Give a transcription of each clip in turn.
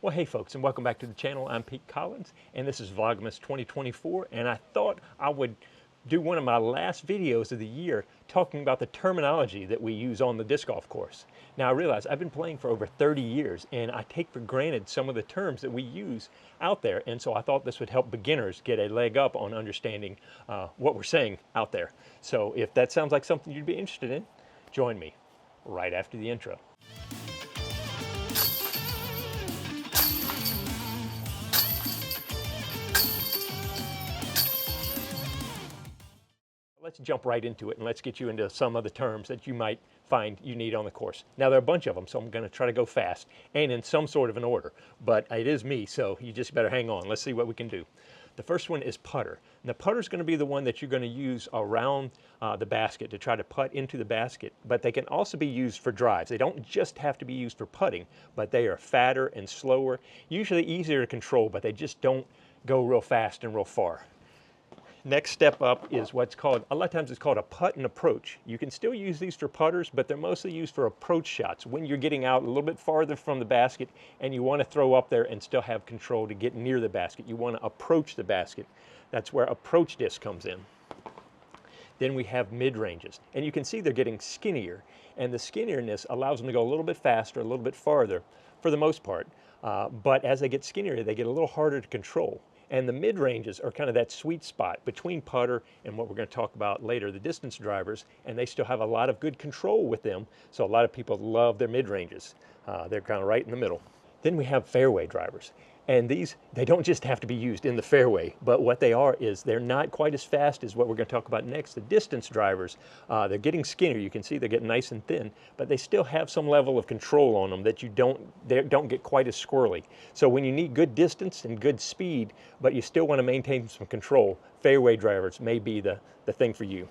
Well, hey folks, and welcome back to the channel. I'm Pete Collins, and this is Vlogmas 2024, and I thought I would do one of my last videos of the year talking about the terminology that we use on the disc golf course. Now, I realize I've been playing for over 30 years, and I take for granted some of the terms that we use out there, and so I thought this would help beginners get a leg up on understanding what we're saying out there. So if that sounds like something you'd be interested in, join me right after the intro. Let's jump right into it and let's get you into some of the terms that you might find you need on the course. Now, there are a bunch of them, so I'm going to try to go fast and in some sort of an order, but it is me, so you just better hang on. Let's see what we can do. The first one is putter. And the putter is going to be the one that you're going to use around the basket to try to putt into the basket, but they can also be used for drives. They don't just have to be used for putting, but they are fatter and slower, usually easier to control, but they just don't go real fast and real far. Next step up is what's called, a lot of times it's called a putt and approach. You can still use these for putters, but they're mostly used for approach shots when you're getting out a little bit farther from the basket and you want to throw up there and still have control to get near the basket. You want to approach the basket. That's where approach disc comes in. Then we have mid-ranges, and you can see they're getting skinnier, and the skinnierness allows them to go a little bit faster, a little bit farther for the most part, but as they get skinnier, they get a little harder to control. And the mid-ranges are kind of that sweet spot between putter and what we're going to talk about later, the distance drivers, and they still have a lot of good control with them, so a lot of people love their mid-ranges. They're kind of right in the middle. Then we have fairway drivers, and these, they don't just have to be used in the fairway, but what they are is they're not quite as fast as what we're going to talk about next. The distance drivers, they're getting skinnier. You can see they're getting nice and thin, but they still have some level of control on them that they don't get quite as squirrely. So when you need good distance and good speed, but you still want to maintain some control, fairway drivers may be the thing for you.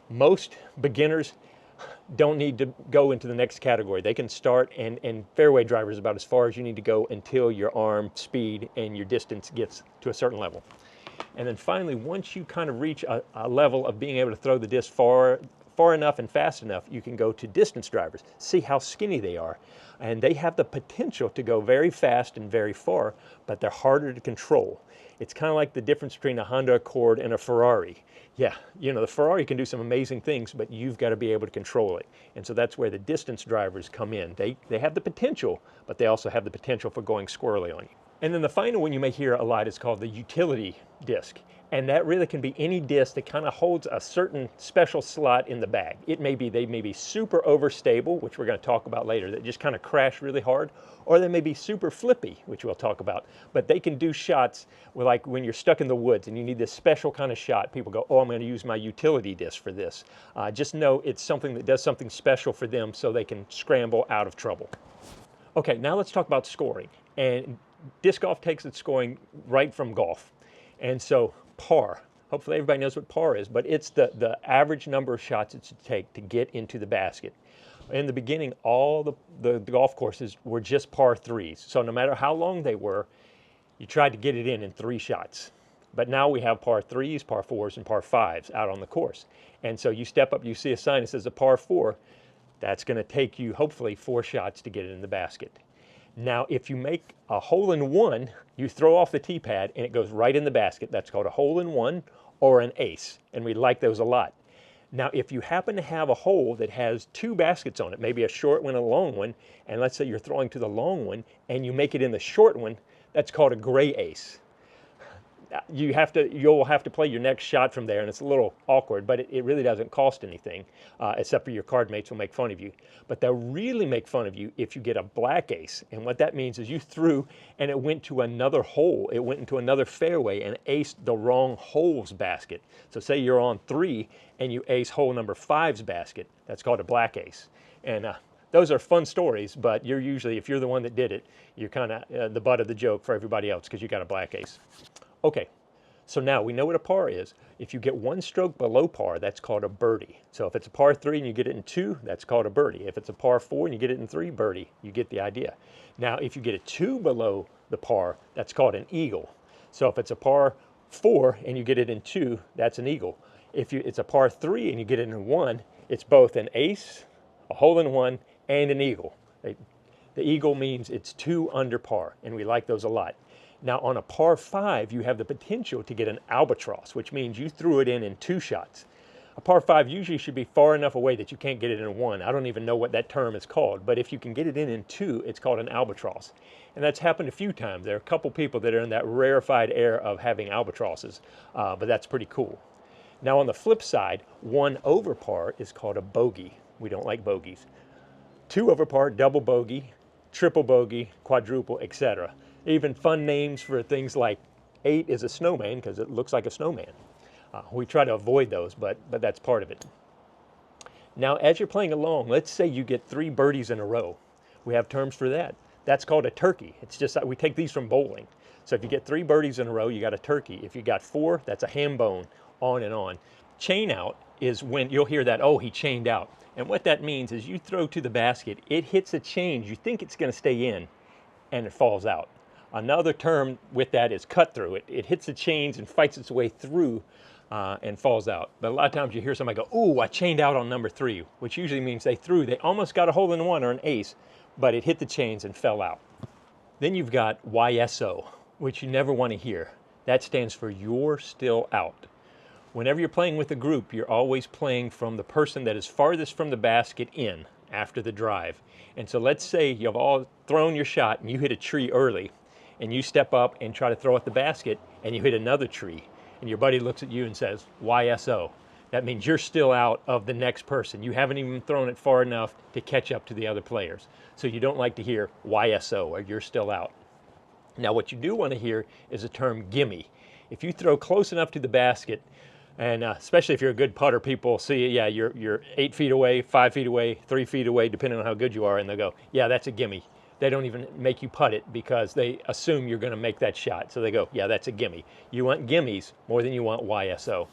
Most beginners don't need to go into the next category. They can start, and fairway driver is about as far as you need to go until your arm speed and your distance gets to a certain level. And then finally, once you kind of reach a level of being able to throw the disc far enough and fast enough, you can go to distance drivers, see how skinny they are. And they have the potential to go very fast and very far, but they're harder to control. It's kind of like the difference between a Honda Accord and a Ferrari. Yeah, you know, the Ferrari can do some amazing things, but you've got to be able to control it. And so that's where the distance drivers come in. They have the potential, but they also have the potential for going squirrely on you. And then the final one you may hear a lot is called the utility disc. And that really can be any disc that kind of holds a certain special slot in the bag. They may be super overstable, which we're going to talk about later, that just kind of crash really hard, or they may be super flippy, which we'll talk about. But they can do shots where, like when you're stuck in the woods and you need this special kind of shot, people go, oh, I'm going to use my utility disc for this. Just know it's something that does something special for them so they can scramble out of trouble. Okay, now let's talk about scoring. And disc golf takes its scoring right from golf. And so par, hopefully everybody knows what par is, but it's the average number of shots it should take to get into the basket. In the beginning, all the golf courses were just par threes. So no matter how long they were, you tried to get it in 3 shots. But now we have par threes, par fours, and par fives out on the course. And so you step up, you see a sign that says a par 4, that's going to take you hopefully 4 shots to get it in the basket. Now, if you make a hole-in-one, you throw off the tee pad and it goes right in the basket. That's called a hole-in-one or an ace, and we like those a lot. Now, if you happen to have a hole that has 2 baskets on it, maybe a short one and a long one, and let's say you're throwing to the long one and you make it in the short one, that's called a gray ace. You'll have to play your next shot from there, and it's a little awkward, but it really doesn't cost anything, except for your card mates will make fun of you. But they'll really make fun of you if you get a black ace, and what that means is you threw and it went to another hole. It went into another fairway and aced the wrong hole's basket. So say you're on 3 and you ace hole number 5's basket. That's called a black ace. And those are fun stories, but you're usually, if you're the one that did it, you're kind of the butt of the joke for everybody else because you got a black ace. Okay, so now we know what a par is. If you get 1 stroke below par, that's called a birdie. So if it's a par 3 and you get it in 2, that's called a birdie. If it's a par 4 and you get it in 3, birdie. You get the idea. Now, if you get a 2 below the par, that's called an eagle. So if it's a par 4 and you get it in 2, that's an eagle. If it's a par 3 and you get it in 1, it's both an ace, a hole-in-one, and an eagle. The eagle means it's 2 under par, and we like those a lot. Now on a par 5, you have the potential to get an albatross, which means you threw it in 2 shots. A par 5 usually should be far enough away that you can't get it in 1. I don't even know what that term is called, but if you can get it in 2, it's called an albatross. And that's happened a few times. There are a couple people that are in that rarefied air of having albatrosses, but that's pretty cool. Now on the flip side, 1 over par is called a bogey. We don't like bogeys. 2 over par, double bogey, triple bogey, quadruple, etc. Even fun names for things like 8 is a snowman because it looks like a snowman. We try to avoid those, but that's part of it. Now, as you're playing along, let's say you get 3 birdies in a row. We have terms for that. That's called a turkey. It's just that we take these from bowling. So if you get 3 birdies in a row, you got a turkey. If you got 4, that's a hambone, on and on. Chain out is when you'll hear that, oh, he chained out. And what that means is you throw to the basket, it hits a chain, you think it's going to stay in, and it falls out. Another term with that is cut through. It hits the chains and fights its way through and falls out. But a lot of times you hear somebody go, ooh, I chained out on number 3, which usually means they almost got a hole in 1 or an ace, but it hit the chains and fell out. Then you've got YSO, which you never want to hear. That stands for you're still out. Whenever you're playing with a group, you're always playing from the person that is farthest from the basket in after the drive. And so let's say you've all thrown your shot and you hit a tree early, and you step up and try to throw at the basket and you hit another tree, and your buddy looks at you and says, YSO. That means you're still out of the next person. You haven't even thrown it far enough to catch up to the other players. So you don't like to hear YSO, or you're still out. Now what you do want to hear is the term gimme. If you throw close enough to the basket, and especially if you're a good putter, people see, yeah, you're 8 feet away, 5 feet away, 3 feet away, depending on how good you are, and they'll go, yeah, that's a gimme. They don't even make you putt it because they assume you're going to make that shot. So they go, yeah, that's a gimme. You want gimmies more than you want YSO.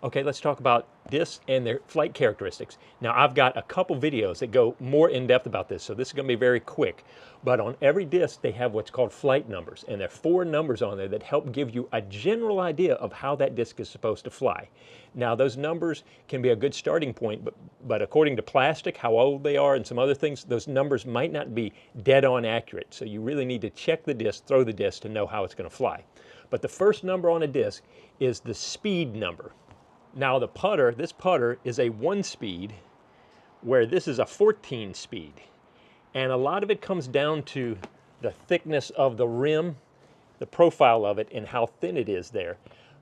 Okay, let's talk about discs and their flight characteristics. Now, I've got a couple videos that go more in depth about this, so this is going to be very quick. But on every disc, they have what's called flight numbers, and there are 4 numbers on there that help give you a general idea of how that disc is supposed to fly. Now, those numbers can be a good starting point, but according to plastic, how old they are, and some other things, those numbers might not be dead-on accurate. So you really need to check the disc, throw the disc to know how it's going to fly. But the first number on a disc is the speed number. Now the putter, this putter is a 1 speed, where this is a 14 speed. And a lot of it comes down to the thickness of the rim, the profile of it, and how thin it is there.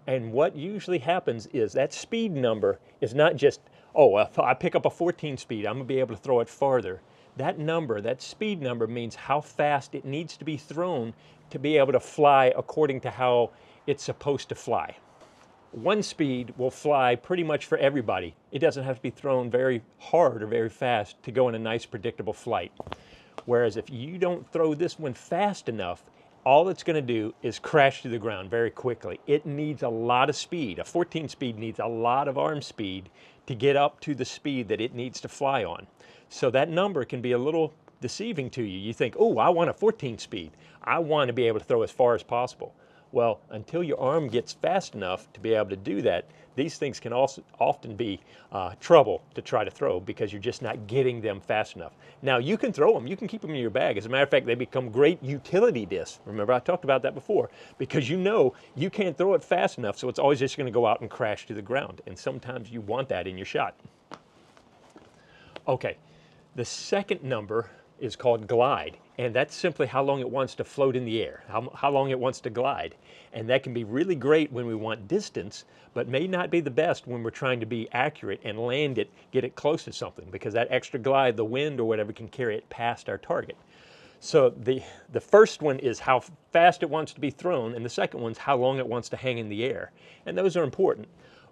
And what usually happens is that speed number is not just, oh, if I pick up a 14 speed, I'm gonna be able to throw it farther. That number, that speed number, means how fast it needs to be thrown to be able to fly according to how it's supposed to fly. 1 speed will fly pretty much for everybody. It doesn't have to be thrown very hard or very fast to go in a nice predictable flight. Whereas if you don't throw this one fast enough, all it's going to do is crash to the ground very quickly. It needs a lot of speed. A 14 speed needs a lot of arm speed to get up to the speed that it needs to fly on. So that number can be a little deceiving to you. You think, oh, I want a 14 speed. I want to be able to throw as far as possible. Well, until your arm gets fast enough to be able to do that, these things can also often be trouble to try to throw because you're just not getting them fast enough. Now, you can throw them. You can keep them in your bag. As a matter of fact, they become great utility discs. Remember, I talked about that before, because you know you can't throw it fast enough, so it's always just going to go out and crash to the ground. And sometimes you want that in your shot. Okay, the second number is called glide, and that's simply how long it wants to float in the air, how long it wants to glide. And that can be really great when we want distance, but may not be the best when we're trying to be accurate and land it, get it close to something, because that extra glide, the wind or whatever, can carry it past our target. So the first one is how fast it wants to be thrown, and the second one's how long it wants to hang in the air. And those are important.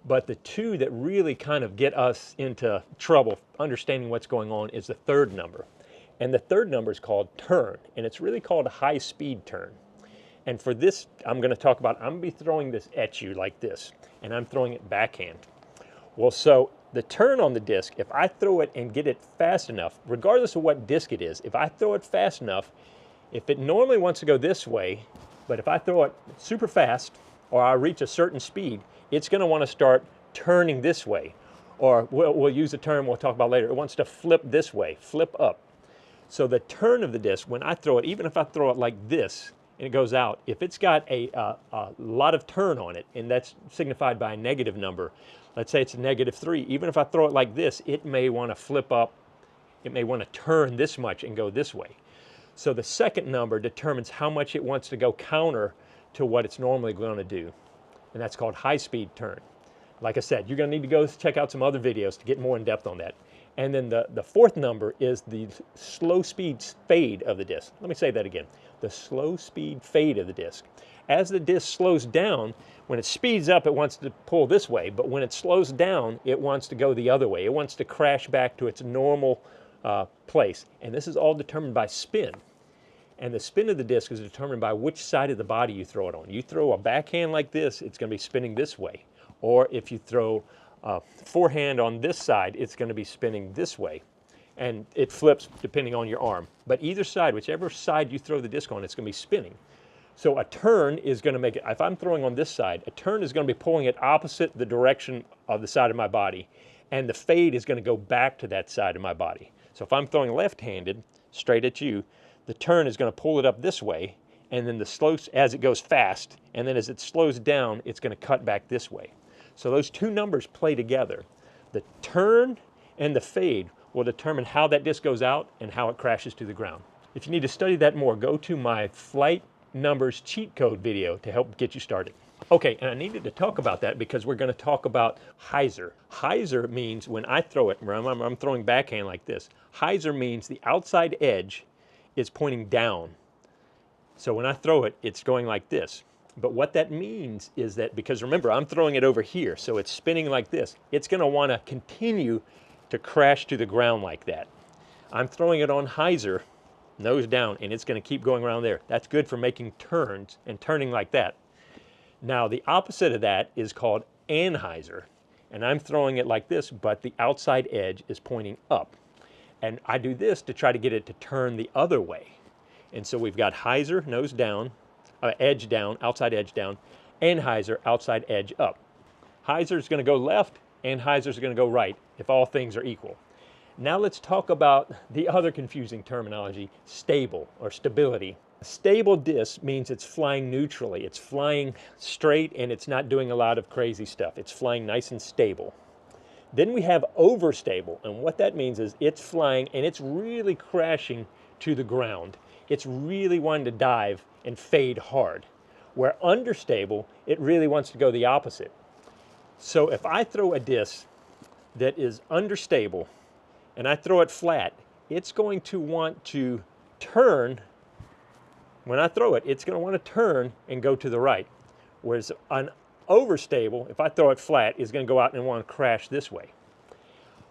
But the two that really kind of get us into trouble understanding what's going on is the third number. And the third number is called turn, and it's really called a high-speed turn. And for this, I'm going to talk about, I'm going to be throwing this at you like this, and I'm throwing it backhand. Well, so the turn on the disc, if I throw it and get it fast enough, regardless of what disc it is, if I throw it fast enough, if it normally wants to go this way, but if I throw it super fast, or I reach a certain speed, it's going to want to start turning this way. Or we'll use a term we'll talk about later. It wants to flip this way, flip up. So the turn of the disc, when I throw it, even if I throw it like this and it goes out, if it's got a lot of turn on it, and that's signified by a negative number, let's say it's a -3, even if I throw it like this, it may want to flip up, it may want to turn this much and go this way. So the second number determines how much it wants to go counter to what it's normally going to do, and that's called high-speed turn. Like I said, you're going to need to go check out some other videos to get more in depth on that. And then the fourth number is the slow speed fade of the disc. Let me say that again. The slow speed fade of the disc. As the disc slows down, when it speeds up, it wants to pull this way, but when it slows down, it wants to go the other way. It wants to crash back to its normal place. And this is all determined by spin. And the spin of the disc is determined by which side of the body you throw it on. You throw a backhand like this, it's going to be spinning this way. Or if you throw forehand on this side, it's going to be spinning this way, and it flips depending on your arm. But either side, whichever side you throw the disc on, it's going to be spinning. So a turn is going to make it, if I'm throwing on this side, a turn is going to be pulling it opposite the direction of the side of my body, and the fade is going to go back to that side of my body. So if I'm throwing left-handed straight at you, the turn is going to pull it up this way, and then the slow, as it goes fast, and then as it slows down, it's going to cut back this way. So those two numbers play together. The turn and the fade will determine how that disc goes out and how it crashes to the ground. If you need to study that more, go to my flight numbers cheat code video to help get you started. Okay, and I needed to talk about that because we're going to talk about Hyzer. Hyzer means when I throw it, I'm throwing backhand like this. Hyzer means the outside edge is pointing down. So when I throw it, it's going like this. But what that means is that, because remember, I'm throwing it over here, so it's spinning like this. It's going to want to continue to crash to the ground like that. I'm throwing it on Hyzer, nose down, and it's going to keep going around there. That's good for making turns and turning like that. Now, the opposite of that is called Anhyzer, and I'm throwing it like this, but the outside edge is pointing up. And I do this to try to get it to turn the other way. And so we've got Hyzer, nose down, edge down, outside edge down, Anhyzer, outside edge up. Hyzer is going to go left, Anhyzer is going to go right, if all things are equal. Now let's talk about the other confusing terminology, stable or stability. A stable disc means it's flying neutrally. It's flying straight and it's not doing a lot of crazy stuff. It's flying nice and stable. Then we have overstable, and what that means is it's flying and it's really crashing to the ground. It's really wanting to dive and fade hard. Where understable, it really wants to go the opposite. So if I throw a disc that is understable and I throw it flat, it's going to want to turn. When I throw it, it's going to want to turn and go to the right. Whereas an overstable, if I throw it flat, is going to go out and want to crash this way.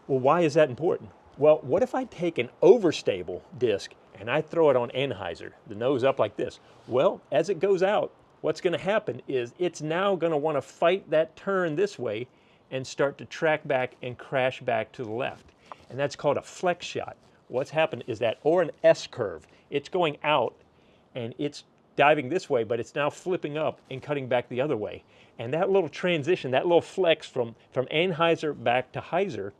Well, why is that important? Well, what if I take an overstable disc and I throw it on Anhyzer, the nose up like this? Well, as it goes out, what's going to happen is it's now going to want to fight that turn this way and start to track back and crash back to the left. And that's called a flex shot. What's happened is that, or an S curve, it's going out and it's diving this way, but it's now flipping up and cutting back the other way. And that little transition, that little flex from Anhyzer back to Hyzer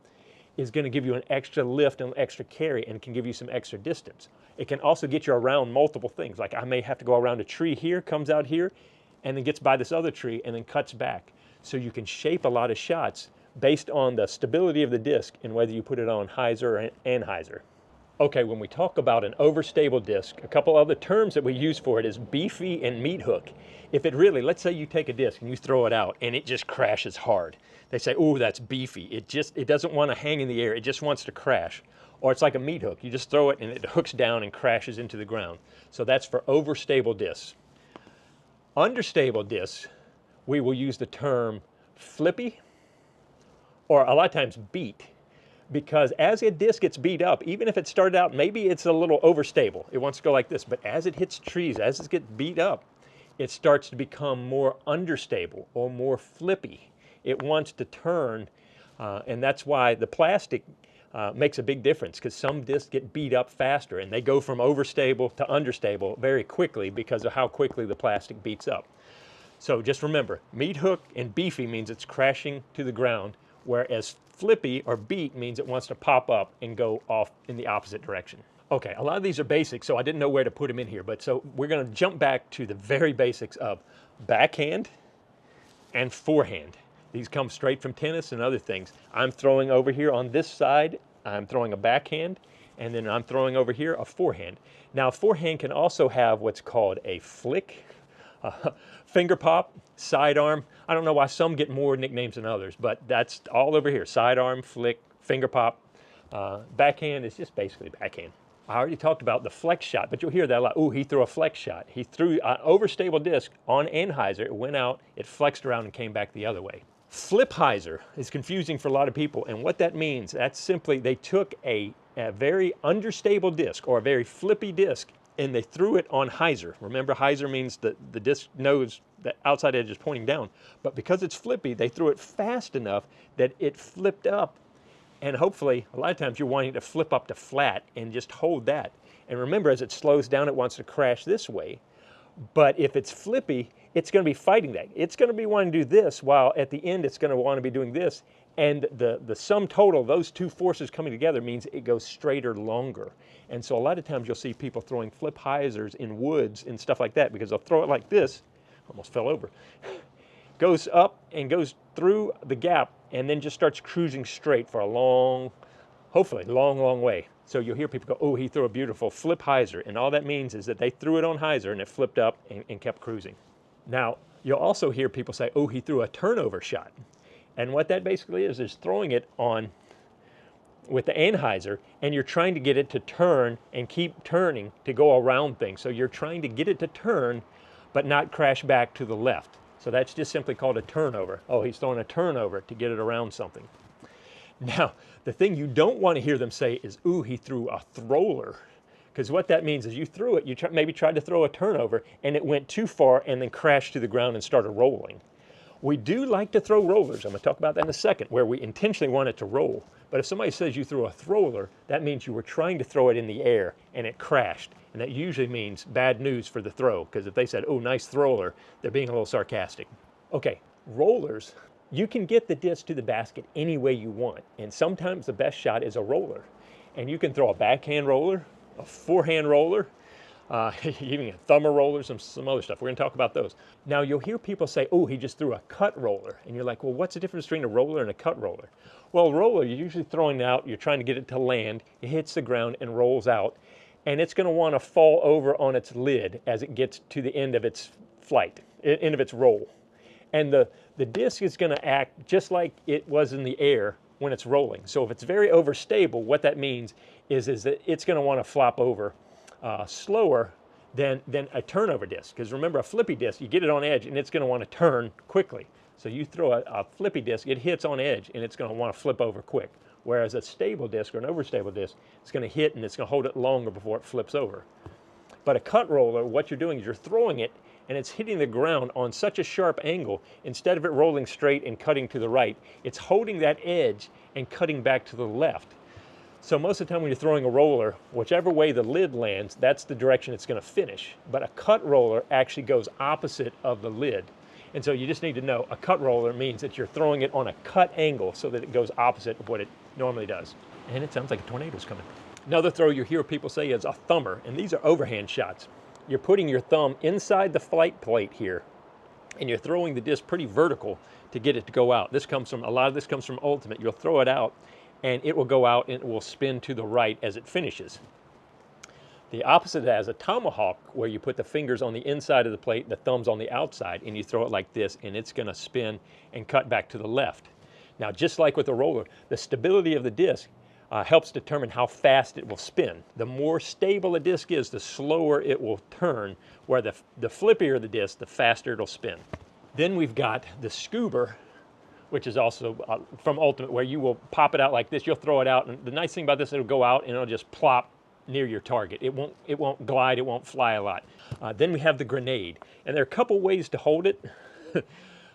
is going to give you an extra lift and extra carry and can give you some extra distance. It can also get you around multiple things. Like I may have to go around a tree here, comes out here, and then gets by this other tree and then cuts back. So you can shape a lot of shots based on the stability of the disc and whether you put it on Hyzer or Anhyzer. Okay, when we talk about an overstable disc, a couple other terms that we use for it is beefy and Meathook. If it really, let's say you take a disc and you throw it out and it just crashes hard. They say, oh, that's beefy. It doesn't want to hang in the air. It just wants to crash. Or it's like a Meathook. You just throw it and it hooks down and crashes into the ground. So that's for overstable discs. Understable discs, we will use the term flippy or a lot of times beat. Because as a disc gets beat up, even if it started out, maybe it's a little overstable. It wants to go like this. But as it hits trees, as it gets beat up, it starts to become more understable or more flippy. It wants to turn, and that's why the plastic makes a big difference, because some discs get beat up faster and they go from overstable to understable very quickly because of how quickly the plastic beats up. So just remember, Meathook and beefy means it's crashing to the ground, whereas flippy or beat means it wants to pop up and go off in the opposite direction. Okay, a lot of these are basic, so I didn't know where to put them in here. But so we're going to jump back to the very basics of backhand and forehand. These come straight from tennis and other things. I'm throwing over here on this side, I'm throwing a backhand, and then I'm throwing over here a forehand. Now, forehand can also have what's called a flick, finger pop, sidearm. I don't know why some get more nicknames than others, but that's all over here. Sidearm, flick, finger pop. Backhand is just basically backhand. I already talked about the flex shot, but you'll hear that a lot. Ooh, he threw a flex shot. He threw an overstable disc on Anhyzer. It went out, it flexed around and came back the other way. Flip Hyzer is confusing for a lot of people, and what that means, that's simply they took a very understable disc or a very flippy disc and they threw it on Hyzer. Remember, Hyzer means that the disc knows the outside edge is pointing down, but because it's flippy, they threw it fast enough that it flipped up. And hopefully, a lot of times you're wanting to flip up to flat and just hold that. And remember, as it slows down, it wants to crash this way. But if it's flippy, it's going to be fighting that. It's going to be wanting to do this, while at the end, it's going to want to be doing this. And the sum total, those two forces coming together, means it goes straighter, longer. And so a lot of times you'll see people throwing flip Hyzers in woods and stuff like that, because they'll throw it like this, almost fell over, goes up and goes through the gap, and then just starts cruising straight for a long, hopefully long, long way. So you'll hear people go, oh, he threw a beautiful flip Hyzer. And all that means is that they threw it on Hyzer and it flipped up and kept cruising. Now, you'll also hear people say, oh, he threw a turnover shot. And what that basically is throwing it on with the Anhyzer, and you're trying to get it to turn and keep turning to go around things. So you're trying to get it to turn, but not crash back to the left. So that's just simply called a turnover. Oh, he's throwing a turnover to get it around something. Now, the thing you don't want to hear them say is, ooh, he threw a Throwler. Because what that means is you threw it, you maybe tried to throw a turnover, and it went too far and then crashed to the ground and started rolling. We do like to throw rollers. I'm going to talk about that in a second, where we intentionally want it to roll. But if somebody says you threw a Throwler, that means you were trying to throw it in the air and it crashed. And that usually means bad news for the throw, because if they said, oh, nice Throwler, they're being a little sarcastic. Okay, rollers, you can get the disc to the basket any way you want. And sometimes the best shot is a roller. And you can throw a backhand roller, a forehand roller, even a thumber roller, some other stuff. We're going to talk about those. Now, you'll hear people say, oh, he just threw a cut roller. And you're like, well, what's the difference between a roller and a cut roller? Well, a roller, you're usually throwing it out, you're trying to get it to land, it hits the ground and rolls out. And it's going to want to fall over on its lid as it gets to the end of its flight, end of its roll. And the disc is going to act just like it was in the air when it's rolling. So if it's very overstable, what that means is that it's going to want to flop over slower than a turnover disc. Because remember, a flippy disc, you get it on edge and it's going to want to turn quickly. So you throw a flippy disc, it hits on edge and it's going to want to flip over quick. Whereas a stable disc or an overstable disc, it's going to hit and it's going to hold it longer before it flips over. But a cut roller, what you're doing is you're throwing it and it's hitting the ground on such a sharp angle, instead of it rolling straight and cutting to the right, it's holding that edge and cutting back to the left. So most of the time when you're throwing a roller, whichever way the lid lands, that's the direction it's going to finish. But a cut roller actually goes opposite of the lid. And so you just need to know, a cut roller means that you're throwing it on a cut angle so that it goes opposite of what it normally does. And it sounds like a tornado's coming. Another throw you hear people say is a thumber, and these are overhand shots. You're putting your thumb inside the flight plate here, and you're throwing the disc pretty vertical to get it to go out. A lot of this comes from Ultimate. You'll throw it out, and it will go out and it will spin to the right as it finishes. The opposite of that is a tomahawk, where you put the fingers on the inside of the plate, the thumbs on the outside, and you throw it like this, and it's going to spin and cut back to the left. Now, just like with a roller, the stability of the disc helps determine how fast it will spin. The more stable a disc is, the slower it will turn, where the flippier the disc, the faster it'll spin. Then we've got the Scoober, which is also from Ultimate, where you will pop it out like this. You'll throw it out, and the nice thing about this, it'll go out and it'll just plop near your target. It won't glide, it won't fly a lot. Then we have the grenade, and there are a couple ways to hold it,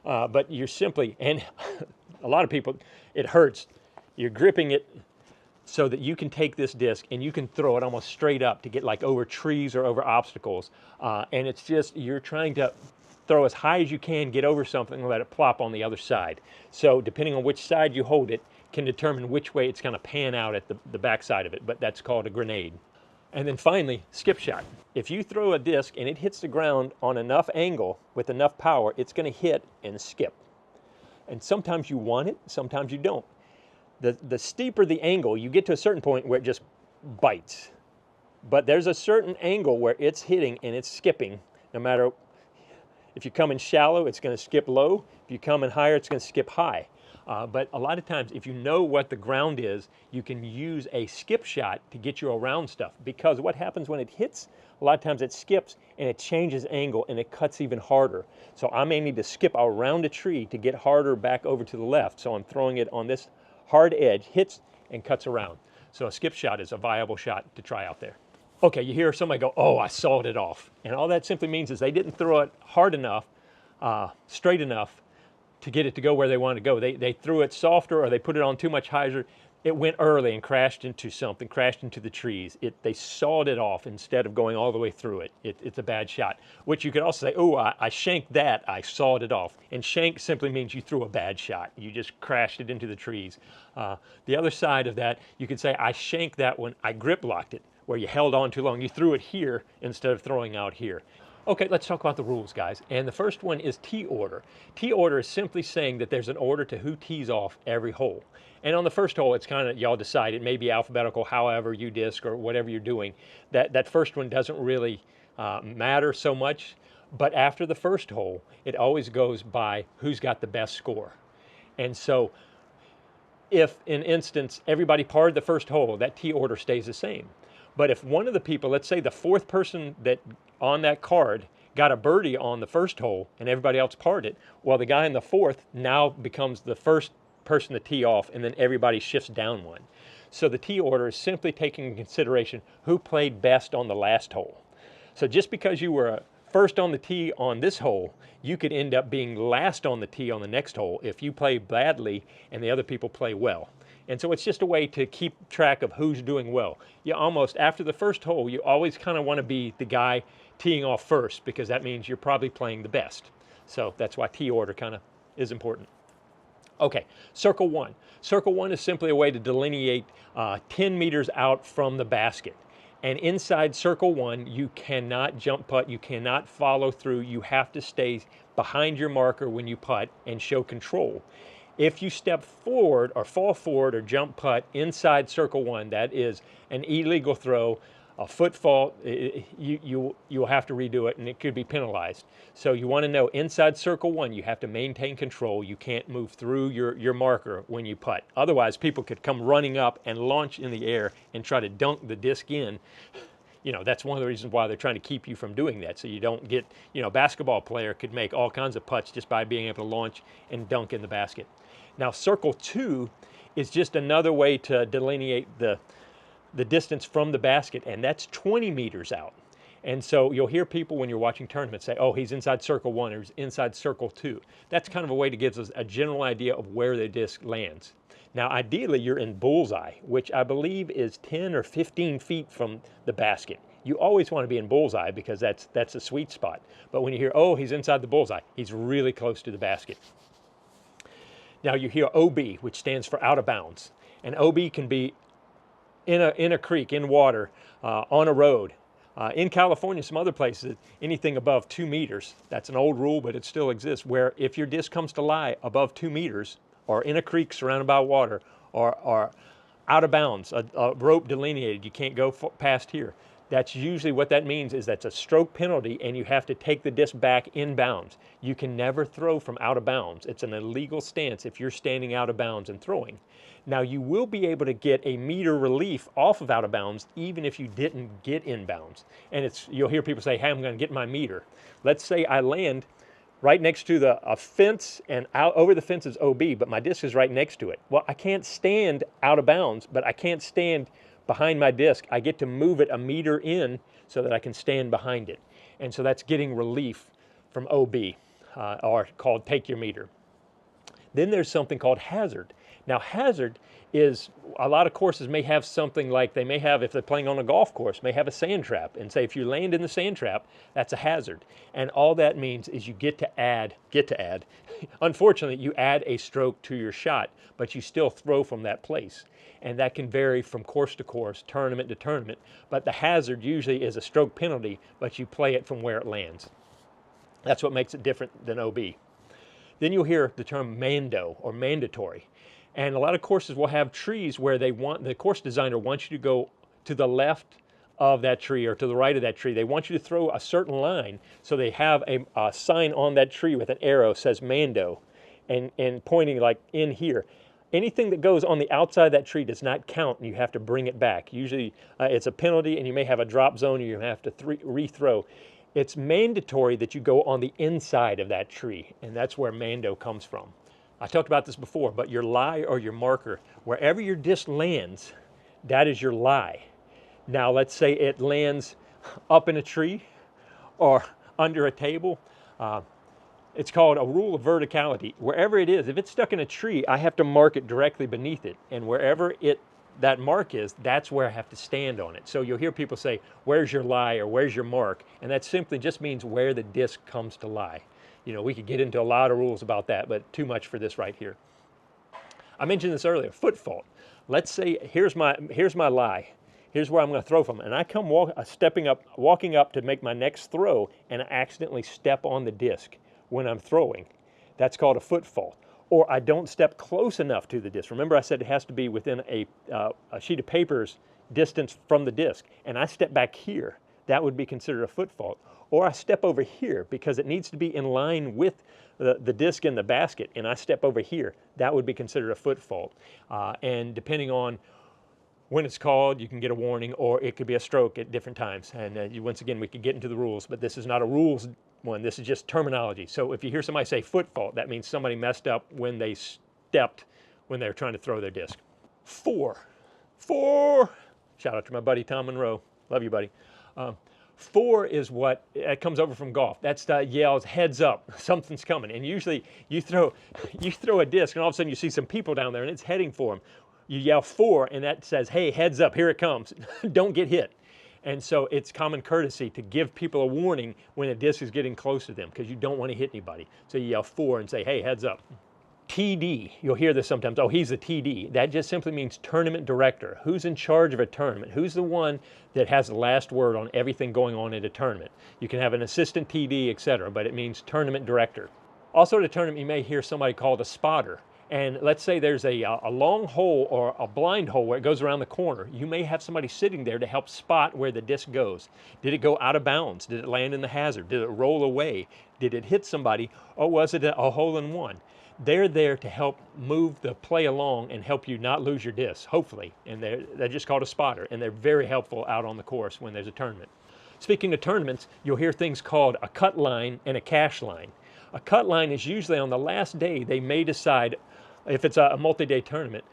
but you're simply, and a lot of people, it hurts. You're gripping it so that you can take this disc and you can throw it almost straight up to get like over trees or over obstacles. And it's just, you're trying to throw as high as you can, get over something, and let it plop on the other side. So depending on which side you hold it, can determine which way it's going to pan out at the back side of it, but that's called a grenade. And then finally, skip shot. If you throw a disc and it hits the ground on enough angle with enough power, it's going to hit and skip. And sometimes you want it, sometimes you don't. The steeper the angle, you get to a certain point where it just bites. But there's a certain angle where it's hitting and it's skipping. No matter if you come in shallow, it's going to skip low. If you come in higher, it's going to skip high. But a lot of times, if you know what the ground is, you can use a skip shot to get you around stuff. Because what happens when it hits, a lot of times it skips and it changes angle and it cuts even harder. So I may need to skip around a tree to get harder back over to the left. So I'm throwing it on this hard edge, hits and cuts around. So a skip shot is a viable shot to try out there. Okay, you hear somebody go, oh, I sawed it off. And all that simply means is they didn't throw it hard enough, straight enough, to get it to go where they wanted to go. They threw it softer or they put it on too much hyzer. It went early and crashed into something, crashed into the trees. They sawed it off instead of going all the way through it. It's a bad shot. Which you could also say, oh, I shanked that, I sawed it off. And shank simply means you threw a bad shot. You just crashed it into the trees. The other side of that, you could say, I shanked that one, I grip locked it, where you held on too long. You threw it here instead of throwing out here. Okay, let's talk about the rules, guys. And the first one is tee order. Tee order is simply saying that there's an order to who tees off every hole. And on the first hole, it's kind of, y'all decide, it may be alphabetical, however you disc or whatever you're doing. That first one doesn't really matter so much. But after the first hole, it always goes by who's got the best score. And so if, in instance, everybody parred the first hole, that tee order stays the same. But if one of the people, let's say the fourth person that on that card got a birdie on the first hole and everybody else parred it, well, the guy in the fourth now becomes the first person to tee off, and then everybody shifts down one. So the tee order is simply taking into consideration who played best on the last hole. So just because you were first on the tee on this hole, you could end up being last on the tee on the next hole if you play badly and the other people play well. And so it's just a way to keep track of who's doing well. You almost, after the first hole, you always kind of want to be the guy teeing off first, because that means you're probably playing the best. So that's why tee order kind of is important. Okay, circle one. Circle one is simply a way to delineate 10 meters out from the basket. And inside circle one, you cannot jump putt, you cannot follow through, you have to stay behind your marker when you putt and show control. If you step forward or fall forward or jump putt inside circle one, that is an illegal throw, a footfault, you'll have to redo it and it could be penalized. So you want to know inside circle one, you have to maintain control. You can't move through your marker when you putt. Otherwise, people could come running up and launch in the air and try to dunk the disc in. You know, that's one of the reasons why they're trying to keep you from doing that. So you don't get, you know, a basketball player could make all kinds of putts just by being able to launch and dunk in the basket. Now, circle two is just another way to delineate the distance from the basket, and that's 20 meters out. And so you'll hear people when you're watching tournaments say, oh, he's inside circle one or he's inside circle two. That's kind of a way to give us a general idea of where the disc lands. Now, ideally, you're in bullseye, which I believe is 10 or 15 feet from the basket. You always want to be in bullseye because that's a sweet spot. But when you hear, oh, he's inside the bullseye, he's really close to the basket. Now, you hear OB, which stands for out of bounds. And OB can be in a creek, in water, on a road. In California, some other places, anything above 2 meters, that's an old rule, but it still exists, where if your disc comes to lie above 2 meters, or in a creek surrounded by water, or out of bounds, a rope delineated, you can't go past here. That's usually what that means, is that's a stroke penalty and you have to take the disc back in bounds. You can never throw from out of bounds. It's an illegal stance if you're standing out of bounds and throwing. Now, you will be able to get a meter relief off of out of bounds even if you didn't get in bounds. And you'll hear people say, hey, I'm going to get my meter. Let's say I land right next to a fence, and out over the fence is OB, but my disc is right next to it. Well, I can't stand out of bounds, but I can't stand behind my disc. I get to move it a meter in so that I can stand behind it. And so that's getting relief from OB, or called take your meter. Then there's something called hazard. Now hazard is, a lot of courses may have something like, they may have, if they're playing on a golf course, may have a sand trap, and say if you land in the sand trap, that's a hazard. And all that means is you get to add, unfortunately you add a stroke to your shot, but you still throw from that place. And that can vary from course to course, tournament to tournament. But the hazard usually is a stroke penalty, but you play it from where it lands. That's what makes it different than OB. Then you'll hear the term Mando or mandatory. And a lot of courses will have trees where they want, the course designer wants you to go to the left of that tree or to the right of that tree. They want you to throw a certain line, so they have a sign on that tree with an arrow says Mando and pointing like in here. Anything that goes on the outside of that tree does not count, and you have to bring it back. Usually it's a penalty, and you may have a drop zone, or you have to rethrow. It's mandatory that you go on the inside of that tree, and that's where Mando comes from. I talked about this before, but your lie or your marker, wherever your disc lands, that is your lie. Now let's say it lands up in a tree or under a table. It's called a rule of verticality. Wherever it is, if it's stuck in a tree, I have to mark it directly beneath it. And wherever that mark is, that's where I have to stand on it. So you'll hear people say, where's your lie or where's your mark? And that simply just means where the disc comes to lie. You know, we could get into a lot of rules about that, but too much for this right here. I mentioned this earlier, Footfault. Let's say, here's my lie. Here's where I'm going to throw from. And I come walking up to make my next throw, and I accidentally step on the disc when I'm throwing. That's called a footfault. Or I don't step close enough to the disc. Remember I said it has to be within a sheet of paper's distance from the disc. And I step back here. That would be considered a footfault. Or I step over here because it needs to be in line with the disc in the basket, and I step over here. That would be considered a footfault. And depending on when it's called, you can get a warning, or it could be a stroke at different times. And once again, we could get into the rules, but this is not a rules one. This is just terminology. So if you hear somebody say footfault, that means somebody messed up when they stepped when they were trying to throw their disc. Fore. Shout out to my buddy Tom Monroe. Love you, buddy. Fore is what it comes over from golf. That's the yells, heads up, something's coming. And usually you throw a disc, and all of a sudden you see some people down there, and it's heading for them. You yell fore, and that says, hey, heads up, here it comes. Don't get hit. And so it's common courtesy to give people a warning when a disc is getting close to them, because you don't want to hit anybody. So you yell fore and say, hey, heads up. TD, you'll hear this sometimes, oh, he's the TD. That just simply means tournament director. Who's in charge of a tournament? Who's the one that has the last word on everything going on at a tournament? You can have an assistant TD, etc., but it means tournament director. Also at a tournament, you may hear somebody called a spotter. And let's say there's a long hole or a blind hole where it goes around the corner. You may have somebody sitting there to help spot where the disc goes. Did it go out of bounds? Did it land in the hazard? Did it roll away? Did it hit somebody? Or was it a hole-in-one? They're there to help move the play along and help you not lose your disc, hopefully. And they're just called a spotter, and they're very helpful out on the course when there's a tournament. Speaking of tournaments, you'll hear things called a cut line and a cash line. A cut line is usually on the last day. They may decide, if it's a multi-day tournament,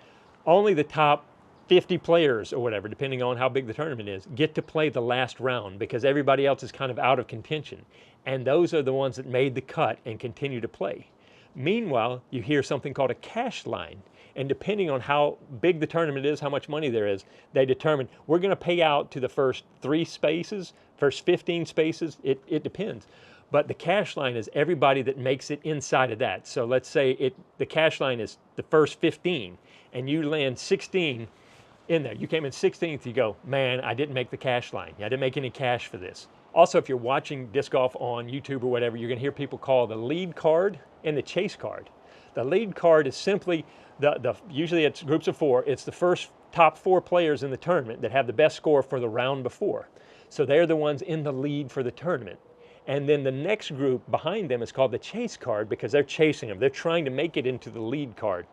only the top 50 players or whatever, depending on how big the tournament is, get to play the last round because everybody else is kind of out of contention. And those are the ones that made the cut and continue to play. Meanwhile, you hear something called a cash line. And depending on how big the tournament is, how much money there is, they determine, we're going to pay out to the first 3 spaces, first 15 spaces, it depends. But the cash line is everybody that makes it inside of that. So let's say the cash line is the first 15, and you land 16 in there. You came in 16th, you go, man, I didn't make the cash line. I didn't make any cash for this. Also, if you're watching disc golf on YouTube or whatever, you're going to hear people call the lead card and the chase card. The lead card is simply, usually it's groups of 4, it's the first top 4 players in the tournament that have the best score for the round before. So they're the ones in the lead for the tournament. And then the next group behind them is called the chase card because they're chasing them. They're trying to make it into the lead card.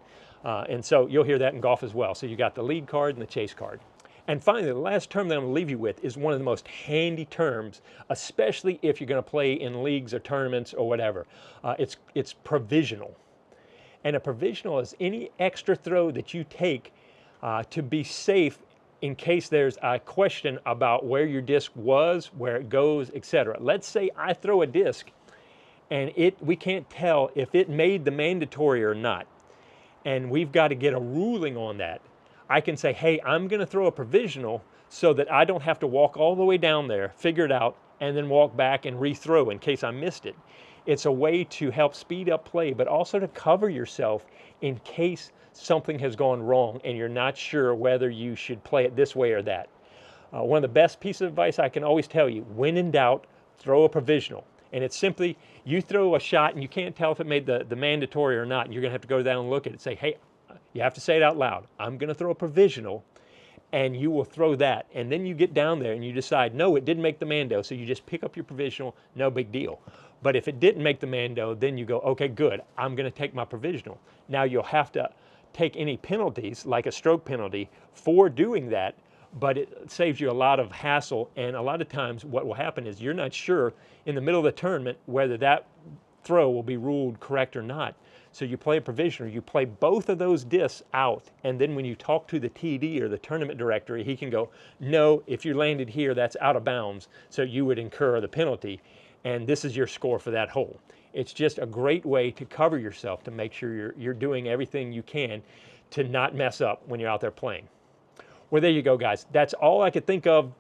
And so you'll hear that in golf as well. So you got the lead card and the chase card. And finally, the last term that I'm going to leave you with is one of the most handy terms, especially if you're going to play in leagues or tournaments or whatever. It's provisional. And a provisional is any extra throw that you take to be safe in case there's a question about where your disc was, where it goes, etc. Let's say I throw a disc and we can't tell if it made the mandatory or not. and we've got to get a ruling on that. I can say, hey, I'm going to throw a provisional so that I don't have to walk all the way down there, figure it out, and then walk back and rethrow in case I missed it. It's a way to help speed up play, but also to cover yourself in case something has gone wrong and you're not sure whether you should play it this way or that. One of the best pieces of advice I can always tell you, when in doubt, throw a provisional. And it's simply, you throw a shot and you can't tell if it made the mandatory or not. You're going to have to go down and look at it and say, hey, you have to say it out loud. I'm going to throw a provisional, and you will throw that. And then you get down there and you decide, no, it didn't make the Mando. So you just pick up your provisional, no big deal. But if it didn't make the Mando, then you go, okay, good, I'm going to take my provisional. Now you'll have to take any penalties, like a stroke penalty, for doing that, but it saves you a lot of hassle. And a lot of times what will happen is you're not sure in the middle of the tournament whether that throw will be ruled correct or not. So you play a provisional, you play both of those discs out, and then when you talk to the TD or the tournament directory, he can go, no, if you landed here, that's out of bounds, so you would incur the penalty, and this is your score for that hole. It's just a great way to cover yourself, to make sure you're doing everything you can to not mess up when you're out there playing. Well, there you go, guys. That's all I could think of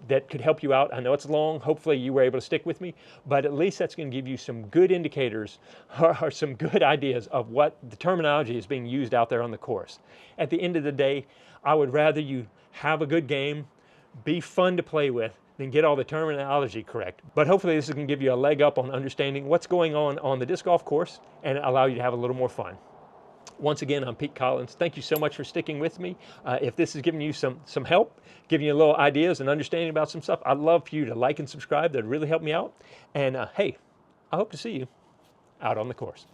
that could help you out. I know it's long. Hopefully you were able to stick with me, but at least that's going to give you some good indicators or some good ideas of what the terminology is being used out there on the course. At the end of the day, I would rather you have a good game, be fun to play with, than get all the terminology correct. But hopefully this is going to give you a leg up on understanding what's going on the disc golf course and allow you to have a little more fun. Once again, I'm Pete Collins. Thank you so much for sticking with me. If this is giving you some help, giving you a little ideas and understanding about some stuff, I'd love for you to like and subscribe. That'd really help me out. And hey, I hope to see you out on the course.